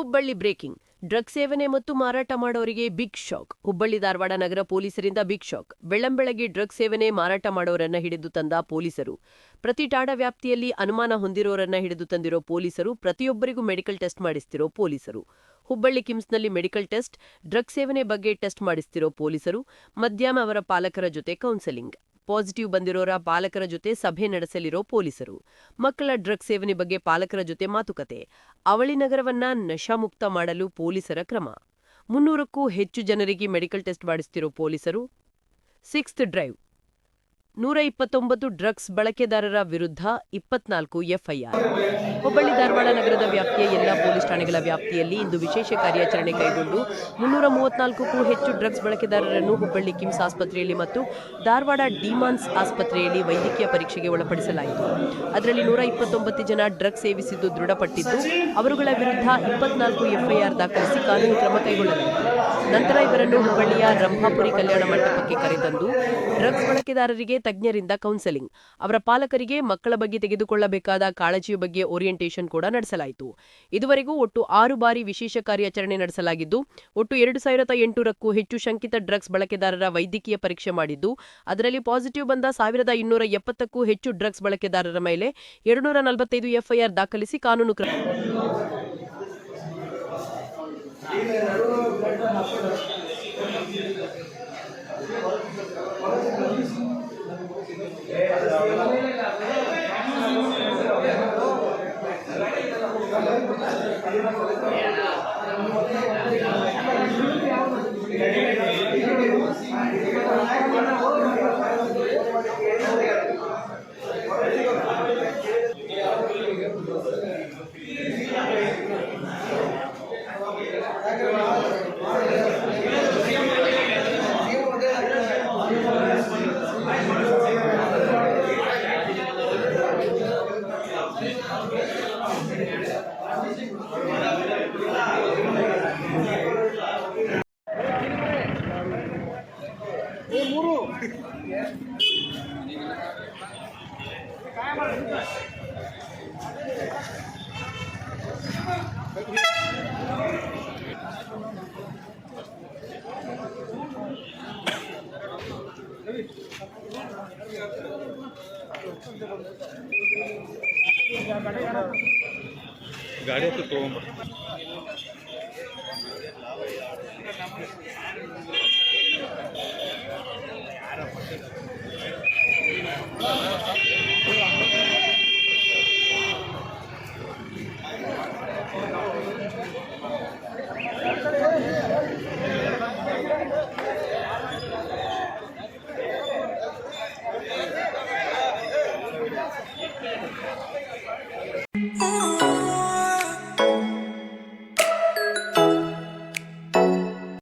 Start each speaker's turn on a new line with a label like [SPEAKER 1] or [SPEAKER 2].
[SPEAKER 1] Hubballi breaking. Drug ಸೇವನೆ ಮತ್ತು ಮಾರಾಟ ಮಾಡೋರಿಗೆ ಬಿಗ್ ಶಾಕ್. ಹುಬ್ಬಳ್ಳಿ ಧಾರವಾಡ ನಗರ ಪೊಲೀಸರಿಂದ ಬಿಗ್ ಶಾಕ್. ಬೆಳ್ಳಂಬೆಳಗ್ಗೆ ಡ್ರಗ್ ಸೇವನೆ ಮಾರಾಟ ಮಾಡೋರನ್ನ ಹಿಡಿದು ತಂದ ಪೊಲೀಸರು. ಪ್ರತಿ ಠಾಣಾ ವ್ಯಾಪ್ತಿಯಲ್ಲಿ ಅನುಮಾನ ಹೊಂದಿರೋರನ್ನ ಹಿಡಿದು ತಂದಿರೋ ಪೊಲೀಸರು. ಪ್ರತಿಯೊಬ್ಬರಿಗೂ ಮೆಡಿಕಲ್ ಟೆಸ್ಟ್ ಮಾಡಿಸ್ತಿರೋ ಪೊಲೀಸರು. ಹುಬ್ಬಳ್ಳಿ ಕಿಮ್ಸ್ನಲ್ಲಿ ಮೆಡಿಕಲ್ ಟೆಸ್ಟ್, ಡ್ರಗ್ ಸೇವನೆ ಬಗ್ಗೆ ಟೆಸ್ಟ್ ಮಾಡಿಸ್ತಿರೋ ಪೊಲೀಸರು. ಮಧ್ಯಾಹ್ನ ಅವರ ಪಾಲಕರ ಜೊತೆ ಕೌನ್ಸೆಲಿಂಗ್. ಪಾಸಿಟಿವ್ ಬಂದಿರೋರ ಪಾಲಕರ ಜೊತೆ ಸಭೆ ನಡೆಸಲಿರೋ ಪೊಲೀಸರು. ಮಕ್ಕಳ ಡ್ರಗ್ ಸೇವನೆ ಬಗ್ಗೆ ಪಾಲಕರ ಜೊತೆ ಮಾತುಕತೆ. ಅವಳಿ ನಗರವನ್ನ ನಶಾಮುಕ್ತ ಮಾಡಲು ಪೊಲೀಸರ ಕ್ರಮ. 300ಕ್ಕೂ ಹೆಚ್ಚು ಜನರಿಗೆ ಮೆಡಿಕಲ್ ಟೆಸ್ಟ್ ಮಾಡಿಸ್ತಿರೋ ಪೊಲೀಸರು. 6th drive. 129 ಡ್ರಗ್ಸ್ ಬಳಕೆದಾರರ ವಿರುದ್ಧ 24 ಎಫ್ಐಆರ್. ಹುಬ್ಬಳ್ಳಿ ಧಾರವಾಡ ನಗರದ ವ್ಯಾಪ್ತಿಯ ಎಲ್ಲ ಪೊಲೀಸ್ ಠಾಣೆಗಳ ವ್ಯಾಪ್ತಿಯಲ್ಲಿ ಇಂದು ವಿಶೇಷ ಕಾರ್ಯಾಚರಣೆ ಕೈಗೊಂಡು 334ಕ್ಕೂ ಹೆಚ್ಚು ಡ್ರಗ್ಸ್ ಬಳಕೆದಾರರನ್ನು ಹುಬ್ಬಳ್ಳಿ ಕಿಮ್ಸ್ ಆಸ್ಪತ್ರೆಯಲ್ಲಿ ಮತ್ತು ಧಾರವಾಡ ಡಿಮಾನ್ಸ್ ಆಸ್ಪತ್ರೆಯಲ್ಲಿ ವೈದ್ಯಕೀಯ ಪರೀಕ್ಷೆಗೆ ಒಳಪಡಿಸಲಾಯಿತು. ಅದರಲ್ಲಿ 129 ಜನ ಡ್ರಗ್ಸ್ ಸೇವಿಸಿದ್ದು ದೃಢಪಟ್ಟಿದ್ದು, ಅವರುಗಳ ವಿರುದ್ಧ 24 ಎಫ್ಐಆರ್ ದಾಖಲಿಸಿ ಕಾನೂನು ಕ್ರಮ ಕೈಗೊಳ್ಳಲಾಯಿತು. ನಂತರ ಇವರನ್ನು ಹುಬ್ಬಳ್ಳಿಯ ರಂಭಾಪುರಿ ಕಲ್ಯಾಣ ಮಂಟಪಕ್ಕೆ ಕರೆತಂದು ಡ್ರಗ್ಸ್ ಬಳಕೆದಾರರಿಗೆ ತಜ್ಞರಿಂದ ಕೌನ್ಸೆಲಿಂಗ್, ಅವರ ಪಾಲಕರಿಗೆ ಮಕ್ಕಳ ಬಗ್ಗೆ ತೆಗೆದುಕೊಳ್ಳಬೇಕಾದ ಕಾಳಜಿಯ ಬಗ್ಗೆ ಓರಿಯೆಂಟೇಷನ್ ಕೂಡ ನಡೆಸಲಾಯಿತು. ಇದುವರೆಗೂ ಒಟ್ಟು 6 ಬಾರಿ ವಿಶೇಷ ಕಾರ್ಯಾಚರಣೆ ನಡೆಸಲಾಗಿದ್ದು, ಒಟ್ಟು 2800ಕ್ಕೂ ಹೆಚ್ಚು ಶಂಕಿತ ಡ್ರಗ್ಸ್ ಬಳಕೆದಾರರ ವೈದ್ಯಕೀಯ ಪರೀಕ್ಷೆ ಮಾಡಿದ್ದು, ಅದರಲ್ಲಿ ಪಾಸಿಟಿವ್ ಬಂದ 1270ಕ್ಕೂ ಹೆಚ್ಚು ಡ್ರಗ್ಸ್ ಬಳಕೆದಾರರ ಮೇಲೆ 245 ಎಫ್ಐಆರ್ ದಾಖಲಿಸಿ ಕಾನೂನು ಕ್ರಮ.
[SPEAKER 2] ಗಾಡಿ ಹತ್ತು ತಗೊಂಬ
[SPEAKER 3] Oh